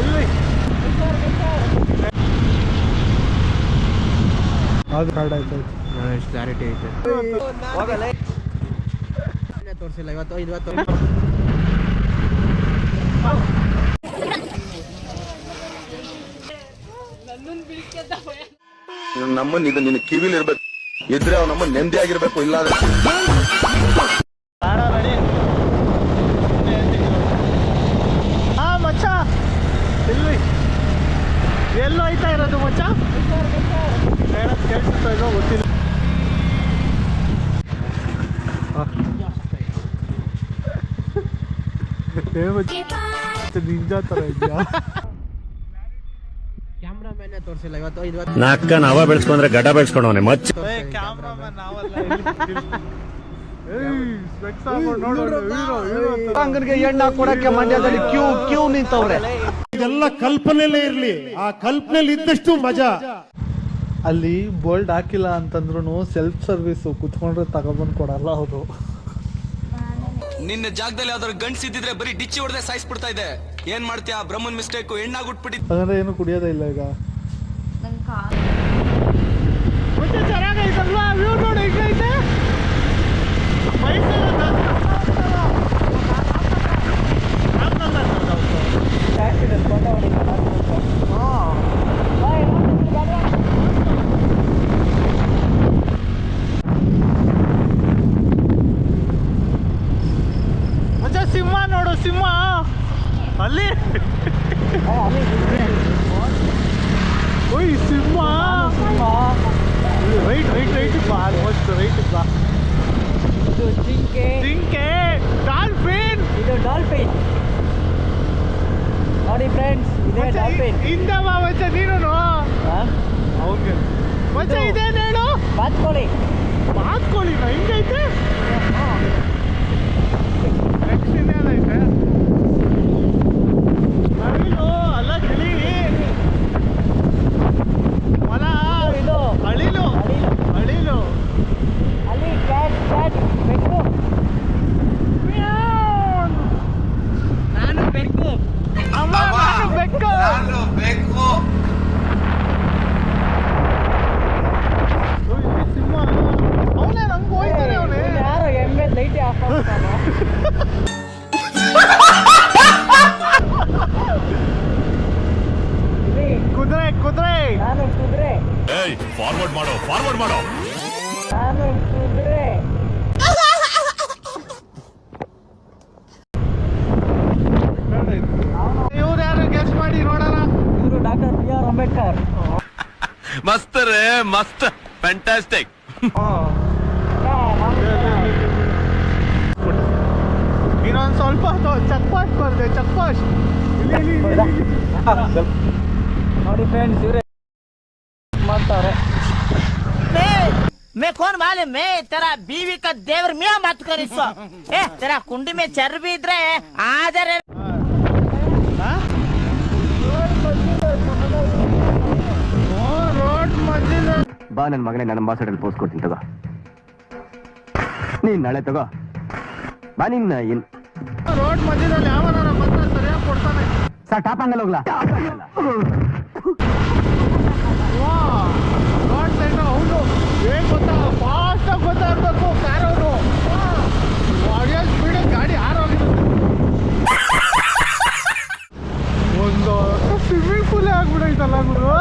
ಇಲ್ಲಿ ಅದು ಕಾರ್ಡ್ ಆಯ್ತು ಎಷ್ಟು ಕ್ಲಾರಿಟಿ ಐತೆ ತೋರಿಸಿಲ್ಲ ಇವತ್ತು ನಮ್ಮನ್ನ ಇದು ನಿನ್ನ ಕಿವಿಲಿ ಇರ್ಬೇಕು, ಇದ್ರೆ ಅವ್ ನಮ್ಮ ನೆಮ್ಮದಿ ಆಗಿರ್ಬೇಕು. ಇಲ್ಲ ಮಚ್ಚ ಇಲ್ಲಿ ಎಲ್ಲೋ ಐತಾ ಇರೋದು ಮಚ್ಚ ಹೇಳೋದು ಕೇಳಿಸ್ತಾ ಇದೋ ಗೊತ್ತಿಲ್ಲ. ನಿಂಜಾ ತರ ಇದೆಯಾ ಕ್ಯಾಮ್ರಾಮನ್ ತೋರಿಸಿಲ್ಲ ಇವತ್ತು ನಾಲ್ಕ ನಾವ ಬೆಳೆಸ್ಕೊಂಡ್ರೆ ಗಡ ಬೆಳೆಸ್ಕೊಂಡವನೆ ಮಚ್ಚ ಕ್ಯಾಮ್ರಾಮನ್ ಅಂಗನಿಗೆ ಎಣ್ಣೆ ಕೊಡಕ್ಕೆ ಮಂಡ್ಯದಲ್ಲಿ ಕ್ಯೂ ನಿಂತವ್ರೆ. ಇದೆಲ್ಲ ಕಲ್ಪನೆಲೇ ಇರ್ಲಿ, ಆ ಕಲ್ಪನೆಲಿ ಇದ್ದಷ್ಟು ಮಜಾ. ಅಲ್ಲಿ ಬೋಲ್ಡ್ ಹಾಕಿಲ್ಲ ಅಂತಂದ್ರು ಸೆಲ್ಫ್ ಸರ್ವಿಸ್ ಕುತ್ಕೊಂಡ್ರೆ ತಗೊಬಂದ್ ಕೊಡಲ್ಲ ಅವರು. ನಿನ್ನ ಜಾಗದಲ್ಲಿ ಯಾವ್ದಾದ್ರು ಗಂಡ್ಸಿದ್ರೆ ಬರೀ ಡಿಚ್ಚಿ ಹೊಡೆದೇ ಸಾಯಿಸ್ಬಿಡ್ತಾ ಇದೆ. ಏನ್ ಮಾಡ್ತೀಯಾ? ಬ್ರಹ್ಮನ್ ಮಿಸ್ಟೇಕ್, ಹೆಣ್ಣಾಗ್ಬಿಟ್ಬಿಟ್ಟು. ಹಾಗಾದ್ರೆ ಏನು ಕುಡಿಯೋದೇ ಇಲ್ಲ ಈಗ. ಚೆನ್ನಾಗೈತಲ್ವಾ ವ್ಯೂ ನೋಡಿ, ಹೆಂಗೈತೆ ಸಿಂಹ ನೋಡು, ಸಿಂಹ ಅಲ್ಲಿ. ಓಯ್ ಸಿಂಹ ರೈಟ್ ಬಾ, ಆಲ್ಮೋಸ್ಟ್ ರೈಟ್ ಬಾ. ಇದು ಜಿಂಕೆ, ಡಾಲ್ಫಿನ್. ಇದು ಡಾಲ್ಫಿನ್ ನೋಡಿ ಫ್ರೆಂಡ್ಸ್, ಇದೇ ಡಾಲ್ಫಿನ್. ಹಿಂದ ಬಾ ಮಚ್ಚ ನೀನು. ಹೌದು ಮಚ್ಚ, ಇದೇನು ಹೇಳು? ಬಾತ್ಕೋಳಿ ಹಿಂಗೈತೆ. ನೆಕ್ಸ್ಟ್ ಇನ್ನೇನೈತೆ? ನವಿಲು ಅಲ್ಲ, ಗಿಳಿ, ಮೊಲ, ಇದು ಅಳಿಲು. ಅಲ್ಲಿ ಕ್ಯಾಟ್ ಬೆಕ್ಕು. ನಾನು ಬೆಕ್ಕು. ಅಮ್ಮ ನಾನು ಬೆಕ್ಕು. ಸಿಂಹ ಅವನೇ ನಂಗೆ ಹೋಯ್ತಾನೆ. ಅವನೇ ಯಾರೋ ಎಮ್ಮೆ ಲೈಟ್ ಆಫ್ ಮಾಡ್ತಾನೆ. ಕುದುರೆ. ನಾನು ಕುದುರೆ. ಫಾರ್ವರ್ಡ್ ಮಾಡೋ ನಾನು ಕುದುರೆ. ಇವ್ರು ಯಾರು ಗೆಸ್ ಮಾಡಿ ನೋಡೋಣ. ಇವರು ಡಾಕ್ಟರ್ ಬಿ ಆರ್ ಅಂಬೇಡ್ಕರ್. ಮಸ್ತ್ ರೇ ಮಸ್ತ್, ಫ್ಯಾಂಟಾಸ್ಟಿಕ್. ಇನ್ನೊಂದು ಸ್ವಲ್ಪ ಚೆಕ್ ಪೋಸ್ಟ್ ಬರ್ದೆ, ಚೆಕ್ ಪೋಸ್ಟ್. ನೋಡಿ ಫ್ರೆಂಡ್ಸ್, ಇವರೇ ಮಾಡ್ತಾರೆ. मैं कौन मालूम? मैं तेरा बीवी का देवर मियाँ मत कर इसको. तेरा कुंडी में चर्बी इधर आधर. ರೋಡ್ ಮಧ್ಯದ ಬಾ ನನ್ನ ಮಗನೇ, ನನ್ನ ಅಂಬಾಸಡರ್ ಪೋಸ್ಟ್ ಕೊಡ್ತೀನಿ ತಗೋ. ನೀನ್ ನಾಳೆ ತಗೋ ಬಾ. ನಿನ್ನ ರೋಡ್ ಮಧ್ಯದಲ್ಲಿ ಯಾವನಾರ ಬಂದ್ರೆ ಸರಿಯಾಗಿ ಕೊಡ್ತಾನೆ. ಸರ್ ಟಾಪ್ ಹಂಗಲ್ಲ ಹೋಗ್ಲಾ? ರೋಡ್ ಸೈಡ್ ಹೌದು. ಏನ್ ಗೊತ್ತಾ, ಫಾಸ್ಟ್ ಆಗಿ ಗೊತ್ತಾಗ್ಬೇಕು ಕಾರ್ ಅವರು. ಅಡಿಯೋ ಸ್ಪೀಡ್ ಗಾಡಿ ಹಾರೋಗಿರುತ್ತೆ. ಒಂದು ಸ್ವಿಮ್ಮಿಂಗ್ ಪೂಲ್ ಆಗ್ಬಿಡೈತಲ್ಲ ಗುರು.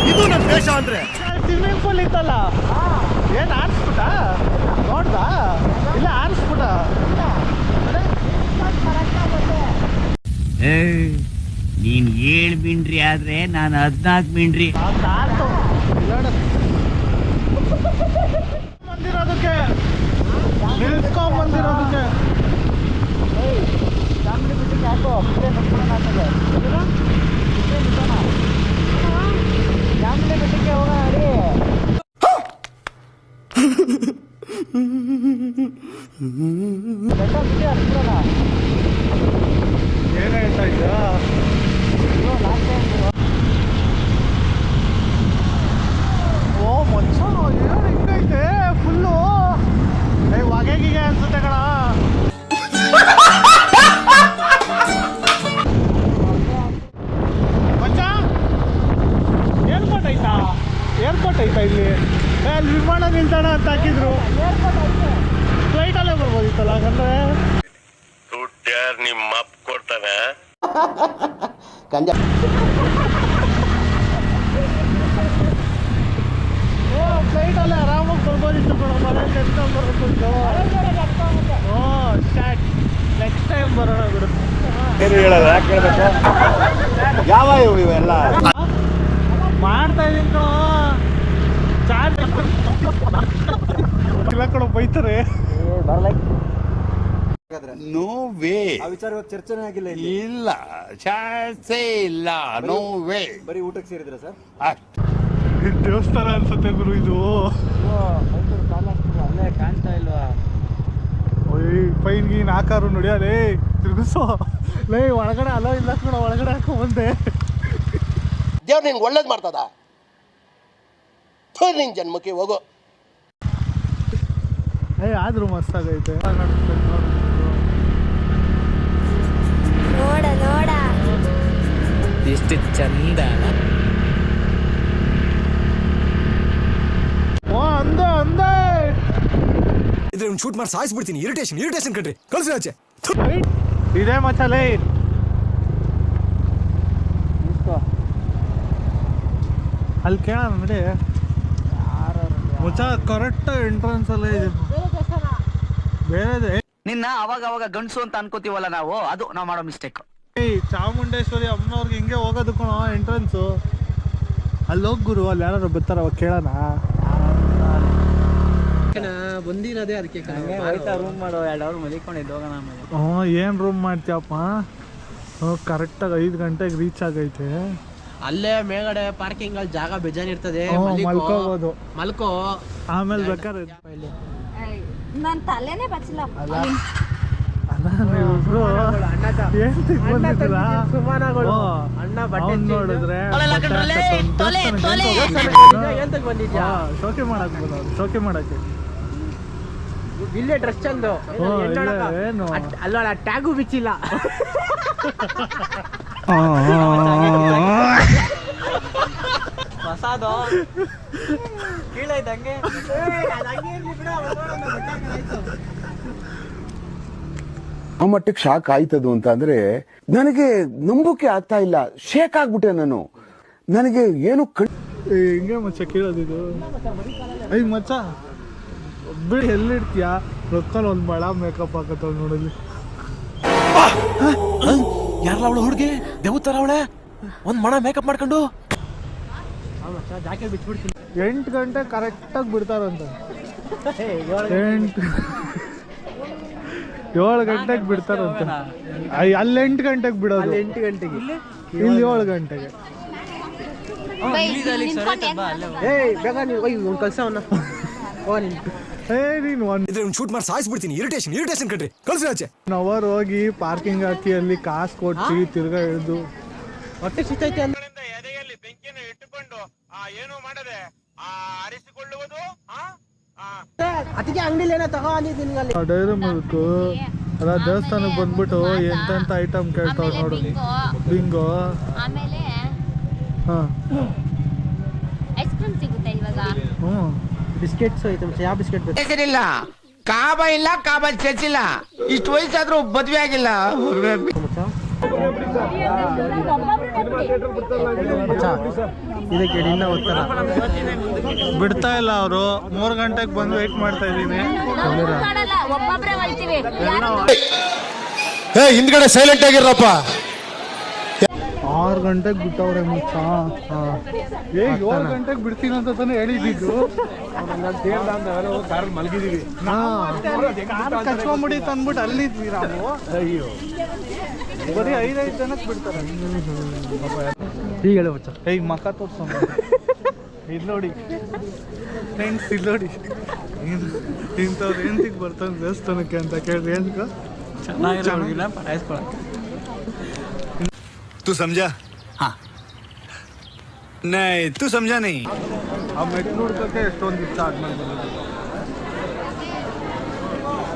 ಇದು ನಮ್ಮ ದೇಶ ಅಂದ್ರೆ. ಸ್ವಿಮ್ಮಿಂಗ್ ಪೂಲ್ ಇತ್ತಲ್ಲ, ಏನ್ ಆರಿಸ್ಬಿಟ್ಟ ನೋಡ್ದ? ಇಲ್ಲ ಆರಿಸ್ಬಿಟ್ಟ. ನೀನ್ 7 ಮಿಂಡ್ರಿ ಆದ್ರೆ ನಾನು 14 ಮಿಂಡ್ರಿ. ಬಂದಿರೋದಕ್ಕೆ ನಿಲ್ಸ್ಕೊಂಡ್ ಬಂದಿರೋದಕ್ಕೆ ಚಾಮುಂಡಿ ಬಿಟ್ಟಿಗೆ ಯಾಕೋ ಚಾಮುಂಡಿ ಬಿಟ್ಟಿಗೆ ಹೋಗೋಣ ನಡಿ. ಬೆಟ್ಟ ಬಿಟ್ಟು ಹತ್ತಿರೋಣ. ಏನ್ ಹೇಳ್ತಾ ಇದ್ದ? ಓ ಮಚ್ಚ, ಏನು ಹಿಂಗೈತೆ ಫುಲ್ಲು. ಹೊಗೆಗಿಗೆ ಅನ್ಸುತ್ತೆ ಕಣ. ಗಂಜಾ ಫ್ಲೈಟಲ್ಲೇ ಆರಾಮಾಗಿ ಬರ್ಬೋದಿತ್ತು ಕಣ ಮನೇಲಿ ಎತ್ಕೊಂಡು ಬರಬೇಕು. ಸ್ಟಾರ್ಟ್ ನೆಕ್ಸ್ಟ್ ಟೈಮ್ ಬರೋಣ ಬಿಡು. ಏನು ಹೇಳಲ್ಲ, ಯಾಕೆ ಹೇಳ್ಬೇಕು? ಯಾವ ಇವೆಲ್ಲ ಮಾಡ್ತಾ ಇದೀನಿ ಕಣ. ಚಾರ್ಜ್ ಇಲ್ಲ ಕಣ, ಬೈತಾರೆ. ನೋ ವೇ, ಆ ವಿಚಾರವಾಗಿ ಚರ್ಚೆನೇ ಆಗಿಲ್ಲ ಇಲ್ಲ, ಚಾನ್ಸೇ ಇಲ್ಲ, ನೋ ವೇ. ಬರೀ ಊಟಕ್ಕೆ ಸೇರಿದ್ರ ಸರ್? ದೇವಸ್ಥಾನ ಅನ್ಸುತ್ತೆ ಗುರು ಇದು. ಅಲ್ಲೇ ಕಾಣ್ತಾ ಇಲ್ವಾ? ಫೈನ್ ಗೀನ್ ಹಾಕಾರು ನೋಡಿಯಲೇ ತಿರುಗಿಸೋ ಲೇ. ಒಳಗಡೆ ಅಲೋ ಇಲ್ಲ ಕಣ, ಒಳಗಡೆ ಹಾಕೋ ಬಂದೆ. ದೇವ್ರು ನಿನ್ಗೆ ಒಳ್ಳೇದು ಮಾಡ್ತದ? ನಿನ್ ಜನ್ಮಕ್ಕೆ ಹೋಗೋ. ಆದ್ರೂ ಮಸ್ತಾಗೈತೆ. ನೋಡ ನೋಡ ಎಷ್ಟು ಚಂದ. ಅಂದೆ ಅಂದೆ ಇದ್ರೆ ಶೂಟ್ ಮಾಡಿ ಸಾಯಿಸ್ಬಿಡ್ತೀನಿ. ಇರಿಟೇಷನ್ ಕಣ್ರಿ, ಕಳ್ಸಿ ಆಚೆ. ಇದೇ ಮಚಾಲೆ. ಅಲ್ಲಿ ಕೇಳೋಣ ನೋಡಿ. ಮಚ್ಚ ಕರೆಕ್ಟ್ ಎಂಟ್ರೆನ್ಸ್ ಅಲ್ಲೇ ಇದೆ. ಬೇರೆ ನಿನ್ನ ಅವಾಗ ಅವಾಗ ಗಂಡ್ಸು ಅಂತ ಅನ್ಕೋತೀವಲ್ಲ ನಾವು, ಅದು ನಾವು ಮಾಡೋ ಮಿಸ್ಟೇಕ್. ಚಾಮುಂಡೇಶ್ವರಿ ಅಮ್ಮನವ್ರಿಗೆ ಹಿಂಗೆ ಹೋಗೋದು ಕಣೋ ಎಂಟ್ರೆನ್ಸು. ಅಲ್ಲಿ ಹೋಗಿ ಗುರು, ಅಲ್ಲಿ ಯಾರು ಬರ್ತಾರ ಅವಾಗ ಕೇಳೋಣ. ಬಂದಿರೋದೇ ಅದಕ್ಕೆ ರೂಮ್ ಮಾಡೋ 2 ಅವರ್ ಮಲಿಕೊಂಡಿದ್ದು ಹೋಗೋಣ. ಏನು ರೂಮ್ ಮಾಡ್ತೀಯಪ್ಪ? ಕರೆಕ್ಟಾಗಿ 5 ಗಂಟೆಗೆ ರೀಚ್ ಆಗೈತೆ. ಅಲ್ಲೇ ಮೇಲ್ಗಡೆ ಪಾರ್ಕಿಂಗ್ ಅಲ್ಲಿ ಜಾಗ ಬೇಜಾನ್ ಇರ್ತದೆ, ಮಲ್ಕೋಬೋದು. ಮಲ್ಕೋ. ಆಮೇಲೆ ಬೇಕಾದ್ರೆ ನನ್ ತಲೆನೇ ಬಚ್ಚಲ್ಲ. ನೋಡಿದ್ರೆ ಶೋಕಿ ಮಾಡಕ್ ಬೋದು, ಶೋಕಿ ಮಾಡಕ್ಕೆ. ಇಲ್ಲೇ ಡ್ರೆಸ್ ಚಂದು ಏನು ಅಲ್ಲ, ಟ್ಯಾಗು ಬಿಚ್ಚಿಲ್ಲ. ಹೊಸದು ಕೀಳೈತಂಗೆ. ಆ ಮಟ್ಟಕ್ಕೆ ಶಾಕ್ ಆಯ್ತದು ಅಂತ ಅಂದ್ರೆ ನನಗೆ ನಂಬೋಕೆ ಆಗ್ತಾ ಇಲ್ಲ. ಶೇಕ್ ಆಗ್ಬಿಟ್ಟೆ ನಾನು. ನನಗೆ ಏನು ಹಿಂಗೆ ಮಚ್ಚ ಕೇಳೋದಿದು. ಐ ಮಚ್ಚ ಬಿಡಿ, ಎಲ್ಲಿಡ್ತೀಯ? ರೊಕ್ಕಲ್ಲಿ ಒಂದು ಬಳ ಮೇಕಪ್ ಹಾಕತ್ತವ್ ನೋಡಲಿ. ಯಾರಲ್ಲ ಅವಳು ಹುಡುಗಿ? ದೇವತರ ಅವಳೆ ಒಂದ್ ಮಣ ಮೇಕಪ್ ಮಾಡ್ಕೊಂಡು. ಜಾಕೆಟ್ ಬಿಚ್ಬಿಡ್ತೀನಿ. 8 ಗಂಟೆ ಕರೆಕ್ಟಾಗಿ ಬಿಡ್ತಾರಂತ. 7 ಗಂಟೆಗೆ ಬಿಡ್ತಾರಂತ. ಅಲ್ಲಿ 8 ಗಂಟೆಗೆ ಬಿಡೋದು. 8 ಗಂಟೆಗೆ ಇಲ್ಲಿ 7 ಗಂಟೆಗೆ. ಬೇಗ ನೀವು ಒಂದು ಕಲ್ಸವನ್ನ. ನೀನು ಇದ್ರೆ ಶೂಟ್ ಮಾಡಿ ಸಾಯಿಸ್ಬಿಡ್ತೀನಿ. ಇರಿಟೇಷನ್ ಕಣ್ರಿ, ಕಳ್ಸಿ ಆಚೆ. 1 ಅವರ್ ಹೋಗಿ ಪಾರ್ಕಿಂಗ್ ಹಾಕಿ ಅಲ್ಲಿ ಕಾಸು ಕೊಟ್ಟು ತಿರ್ಗಾ ಇಳಿದು ಹೊಟ್ಟೆ ಸಿಗ್ತೈತೆ ಅಂದ್ರೆ ಎದೆಯಲ್ಲಿ ಬೆಂಕಿಯನ್ನು ಇಟ್ಟುಕೊಂಡು ಏನು ಮಾಡದೆ ಆರಿಸಿಕೊಳ್ಳುವುದು. ಅದಕ್ಕೆ ಅಂಗಡಿಲಿ ಏನೋ ತಗೋ ಅಂದಿದ್ದೀನಿ ಅಲ್ಲಿ. ಡೈರಿ ಮಿಲ್ಕ್ ಅದ ದೇವಸ್ಥಾನಕ್ಕೆ ಬಂದ್ಬಿಟ್ಟು ಎಂತೆಂತ ಐಟಮ್ ಕೇಳ್ತಾವ ನೋಡು. ಬಿಂಗೋ, ಆಮೇಲೆ ಹಾ, ಐಸ್ ಕ್ರೀಮ್ ಸಿಗುತ್ತೆ ಇವಾಗ. Biscuits items. ಯಾವ ಬಿಸ್ಕೆಟ್ ಬೇಕು? ಹೆಸರಿಲ್ಲ, ಕಾಬ ಇಲ್ಲ, ಕಾಬ ಚರ್ಚಿಲ್ಲ. ಇಷ್ಟು ವಯಸ್ಸಾದ್ರೂ ಮದ್ವೆ ಆಗಿಲ್ಲ. ಇದಕ್ಕೆ ಇನ್ನ ಉತ್ತರ ಬಿಡ್ತಾ ಇಲ್ಲ ಅವರು. 3 ಗಂಟೆಗೆ ಬಂದು ವೇಟ್ ಮಾಡ್ತಾ ಇದೀನಿ. ಒಬ್ಬೊಬ್ರೆ ಹೊಳ್ತೀವಿ. ಹಿಂದ್ಗಡೆ ಸೈಲೆಂಟ್ ಆಗಿರಪ್ಪ. 6 ಗಂಟೆಗೆ ಬಿಟ್ಟವ್ರೆ ಮುಚ್ಚ. 7 ಗಂಟೆಗೆ ಬಿಡ್ತೀನಿ ಅಂತ ತಾನೇ ಹೇಳಿದ್ದು. ಮಲಗಿದೀವಿ. ಕಚ್ಕೊಂಬಿಡಿ ತಂದ್ಬಿಟ್ಟು ಅಲ್ಲಿದ್ವಿ ನಾವು. ಅಯ್ಯೋ, ಬರೀ 5 ಜನಕ್ಕೆ ಬಿಡ್ತಾರೆ. ಈಗ ಹೇಳು ಬಚ್ಚ. ಮಕ್ಕ ತೋರ್ಸೋ. ಇದು ನೋಡಿ ಫ್ರೆಂಡ್ಸ್, ಇದು ನೋಡಿ ಇಂಥವ್ರು ಏಂತಿಗೆ ಬರ್ತಾನೆ ದೇವಸ್ಥಾನಕ್ಕೆ ಅಂತ ಕೇಳಿದ್ರೆ ಏನಕ್ಕೆ ಚೆನ್ನಾಗಿರೋಗಿಲ್ಲ ಪಟಾಯಿಸ್ಕೊಳಕ್ಕೆ. तू समझा? हाँ नहीं, तू समझा नहीं. ಆ ಮೆಟ್ಲು ಹುಡ್ಕಕ್ಕೆ ಎಷ್ಟೊಂದು ಇಷ್ಟ ಆದ್ಮೇಲೆ ಬರೋದು.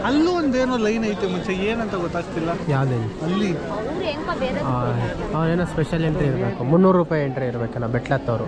ಅಲ್ಲೂ ಒಂದೇನೋ ಲೈನ್ ಐತೆ ಮುಂಚೆ, ಏನಂತ ಗೊತ್ತಾಗ್ತಿಲ್ಲ. ಯಾವುದೇ ಅಲ್ಲಿ ಏನೋ ಸ್ಪೆಷಲ್ ಎಂಟ್ರಿ ಇರಬೇಕು. 300 ರೂಪಾಯಿ ಎಂಟ್ರಿ ಇರಬೇಕಲ್ಲ ಬೆಟ್ಲತ್ತವರು.